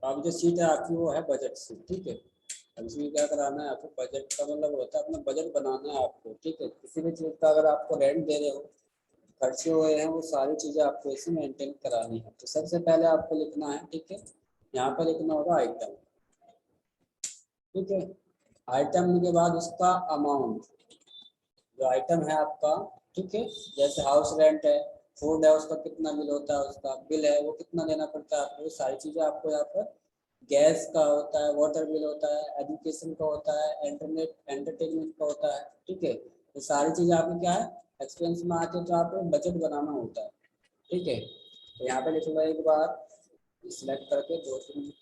अब जो सीट है आपकी वो है बजट सीट, ठीक है। अब इसमें क्या कराना है आपको, बजट का मतलब होता है अपना बजट बनाना है आपको, ठीक है। किसी भी चीज़ का अगर आपको रेंट दे रहे हो, खर्चे हुए हैं, वो सारी चीज़ें आपको इसमें मेंटेन करानी है। तो सबसे पहले आपको लिखना है, ठीक है, यहाँ पर लिखना होगा आइटम, ठीक है। आइटम के बाद उसका अमाउंट, जो आइटम है आपका, ठीक है, जैसे हाउस रेंट है, फूड है, उसका कितना बिल होता है, उसका बिल है वो कितना देना पड़ता है आपको, सारी चीज़ें आपको यहाँ पर, गैस का होता है, वाटर बिल होता है, एजुकेशन का होता है, इंटरनेट एंटरटेनमेंट का होता है, ठीक है। तो सारी चीज़ें आपकी क्या है, एक्सपेंस में आती है, तो आपको बजट बनाना होता है, ठीक है। तो यहाँ पे लिखूंगा एक बार, सिलेक्ट करके दो तीन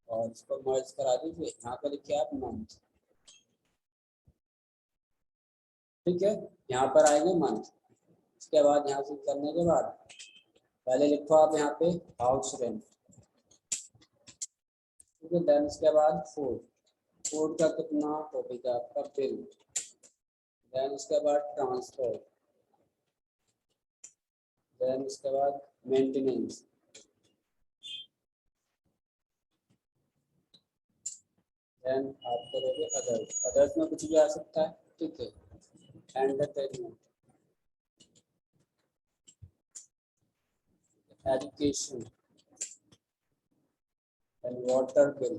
और इसको मर्ज करा दीजिए। यहाँ पे लिखिए आप मंथ, ठीक है, यहाँ पर आएंगे मंथ। इसके बाद यहाँ से करने के बाद पहले लिखो आप यहाँ पे हाउस रेंट, ठीक है। देन इसके बाद फूड, फूड का कितना टॉपिक है आपका, बिल। देन इसके बाद ट्रांसपोर्ट, देन इसके बाद मेंटेनेंस, देन आप करोगे अदर्स, अदर्स में कुछ भी आ सकता है, ठीक है। Entertainment, education, then water bill,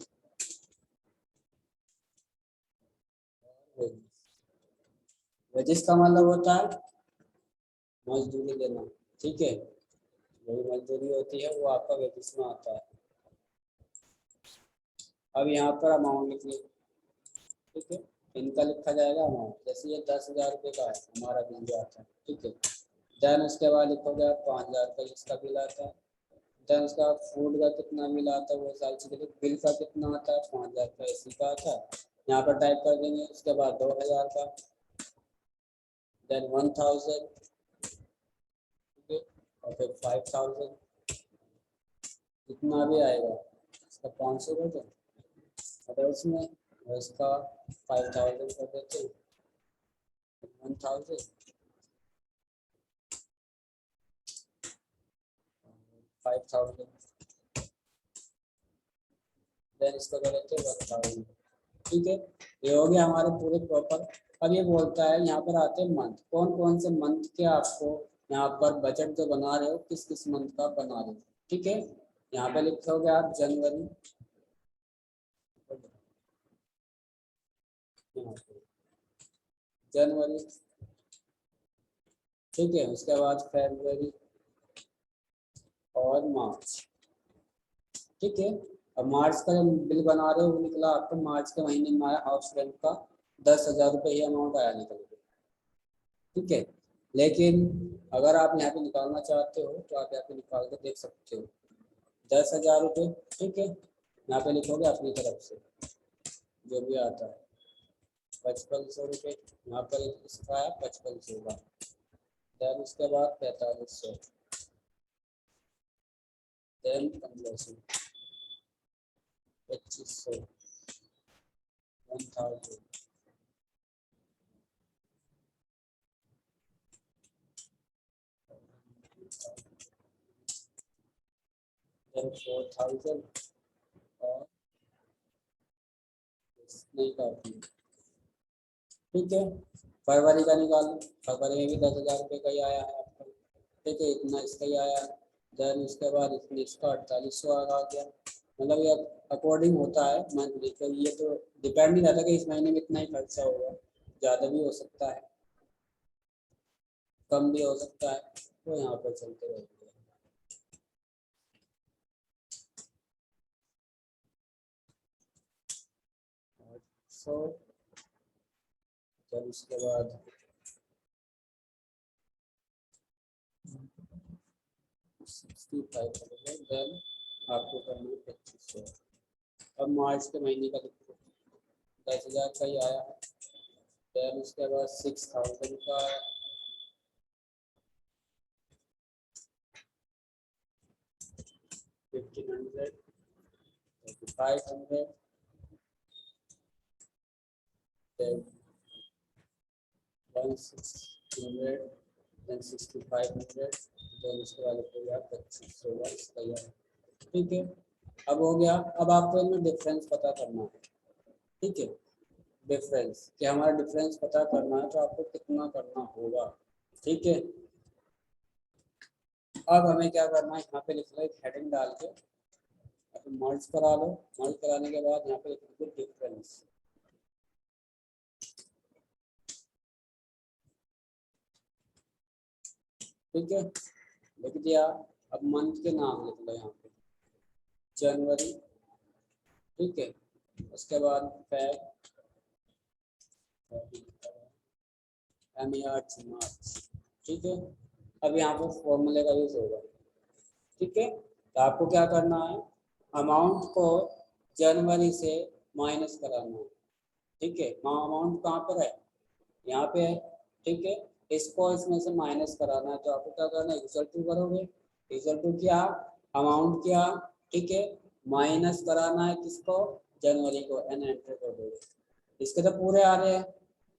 wages का मतलब होता है मजदूरी देना, ठीक है। वही मजदूरी होती है वो आपका वेजेस में आता है। अब यहाँ पर अमाउंट लिखिए, ठीक है। इनका लिखा जाएगा अमाउंट, जैसे ये 10,000 रुपये का है हमारा बिल जो आता है, ठीक है। देन उसके बाद लिखोगे आप 5,000 का इसका बिल आता है। देन उसका फूड का कितना बिल आता है, वो सारी चीज़ें, बिल का कितना आता है, 5,000 का एसी का आता है, यहाँ पर टाइप कर देंगे। उसके बाद 2,000 का, देन 1,000, ठीक है, और फिर 5,000, जितना भी आएगा इसका 500 कर दो अदर्स में, और इसका 5,000 कर देते हैं, 1,000, 5,000, देन इसको कर देते हैं 1,000, ठीक है। ये हो गया हमारे पूरे प्रॉपर। अब ये बोलता है यहाँ पर आते हैं मंथ, कौन कौन से मंथ के आपको यहाँ पर बजट जो बना रहे हो, किस किस मंथ का बना रहे हो, ठीक है। यहाँ पे लिखोगे आप जनवरी, जनवरी, ठीक है। उसके बाद फरवरी और मार्च, ठीक है। अब मार्च का जब बिल बना रहे हो, वो निकला आपको मार्च के महीने में आया हाउस रेंट का 10,000 रुपये ही अमाउंट आया निकल के, ठीक है। लेकिन अगर आप यहाँ पे निकालना चाहते हो तो आप यहाँ पे निकाल के देख सकते हो, 10,000 रुपये, ठीक है। यहाँ पे लिखोगे अपनी तरफ से जो भी आता है, 5,500 रुपये, यहाँ पर इसका है 5,500 का। देन उसके बाद 4,500, देन 1,500, 2,500, 1,000, देन 4,000, और नहीं काफी, ठीक है। फरवरी का निकालो, फरवरी में भी 10,000 रुपये का ही आया है आपका, ठीक है, इतना इसका ही आया है। देन उसके बाद इतने इसका 4,800 आ गया। मतलब ये अकॉर्डिंग होता है मंथली, तो ये तो डिपेंड नहीं रहता कि इस महीने में इतना ही खर्चा होगा, ज़्यादा भी हो सकता है, कम भी हो सकता है, तो यहाँ पर चलते रहते हैं। सो जब उसके बाद 65 देन आपको करना है 2,500। अब मार्च के महीने का देखो, 10,000 का ही आया है। देन उसके बाद 6,000 का, 1,500, 500, then 1,600, then 6,500, then उसके बाद हो गया 2,500 इसका, ठीक है। अब हो गया। अब आपको इनमें डिफरेंस पता करना है, ठीक है, डिफरेंस कि हमारा डिफरेंस पता करना है तो आपको कितना करना होगा, ठीक है। अब हमें क्या करना है, यहाँ पे लिख लो एक हेडिंग डाल के मर्ज करा लो। मर्ज कराने के बाद यहाँ पे लिख दो डिफरेंस, ठीक है, लिख दिया। अब मंथ के नाम लिख लो यहाँ पे जनवरी, ठीक है, उसके बाद फेब, मार्च, ठीक है। अब यहाँ पे फॉर्मूले का यूज होगा, ठीक है। तो आपको क्या करना है, अमाउंट को जनवरी से माइनस कराना है, ठीक है। अमाउंट कहाँ पर है, यहाँ पे है, ठीक है। इसको इसमें से माइनस कराना है, तो आपको क्या करना है, इक्वल टू करोगे, इक्वल टू क्या, अमाउंट क्या, ठीक है, माइनस कराना है किसको, जनवरी को, एन एंटर कर दोगे। इसके तो पूरे आ रहे हैं,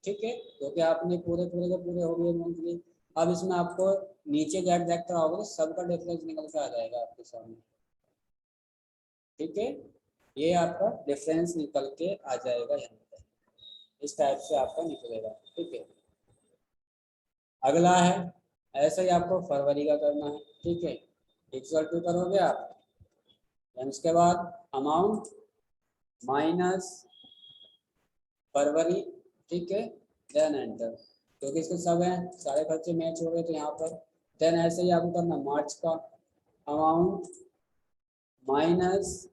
ठीक है, क्योंकि आपने पूरे पूरे के पूरे हो गए मंथली। अब इसमें आपको नीचे जाट देखते रहोगे तो सबका डिफरेंस निकल के आ जाएगा आपके सामने, ठीक है। ये आपका डिफरेंस निकल के आ जाएगा यहाँ पर, इस टाइप से आपका निकलेगा, ठीक है। अगला है, ऐसे ही आपको फरवरी का करना है, ठीक है, इक्वल टू करोगे आप, उसके बाद अमाउंट माइनस फरवरी, ठीक है, देन एंटर, क्योंकि इसके सब हैं सारे खर्चे मैच हो गए तो यहाँ पर। देन ऐसे ही आपको करना मार्च का, अमाउंट माइनस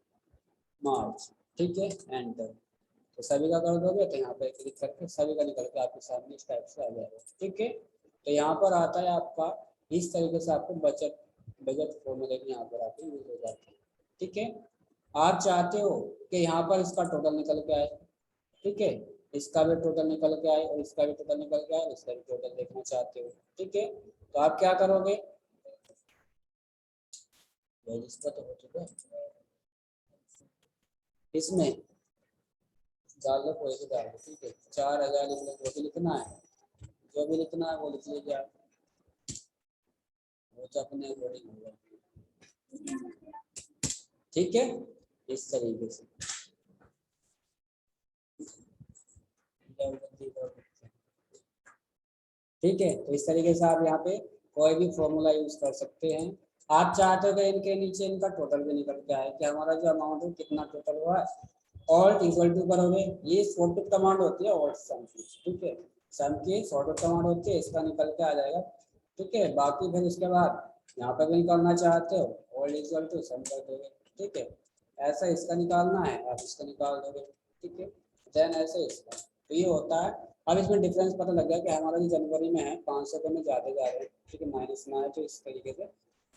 मार्च, ठीक है, एंटर। तो सभी का कर दोगे तो यहाँ पे क्लिक करके सभी का निकल के आपके सामने इस टाइप से आ जाएगा, ठीक है। तो यहाँ पर आता है आपका, इस तरीके से आपको बजट फॉर्मूले की यहाँ पर आपके यूज हो जाते हैं, ठीक है। आप चाहते हो कि यहाँ पर इसका टोटल निकल के आए, ठीक है, इसका भी टोटल निकल के आए और इसका भी टोटल निकल के आए और इसका भी टोटल देखना चाहते हो, ठीक है। तो आप क्या करोगे, इसका तो हो चुका है, इसमें डाल लो, कोई भी डाल दो, ठीक है, 4000 लिख लो, जो भी लिखना है, जो भी लिखना है वो लिख लीजिए आप, वो तो अपने अकॉर्डिंग होगा, ठीक है, इस तरीके से। ठीक है, तो इस तरीके से आप यहाँ पे कोई भी फॉर्मूला यूज कर सकते हैं। आप चाहते हो कि इनके नीचे इनका टोटल भी निकल के आए कि हमारा जो अमाउंट है कितना टोटल हुआ है, ऑल्ट इक्वल टू करोगे, ये शॉर्टकट कमांड होती है ऑल्ट सम की, ठीक है, सम की शॉर्टकट कमांड होती है, इसका निकल के आ जाएगा, ठीक है। बाकी फिर उसके बाद यहाँ पर भी निकालना चाहते हो, ऑल्ट इक्वल टू सम कर दोगे, ठीक है। ऐसा इसका निकालना है, आप इसका निकाल दोगे, ठीक है। देन ऐसे इसका, तो ये होता है। अब इसमें डिफरेंस पता लग गया कि हमारा जो जनवरी में है 500 रुपये में ज़्यादा जा रहे हैं, ठीक है, माइनस में आए, तो इस तरीके से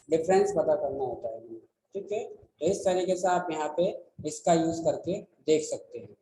डिफरेंस पता करना होता है, ठीक है। तो इस तरीके से आप यहाँ पे इसका यूज करके देख सकते हैं।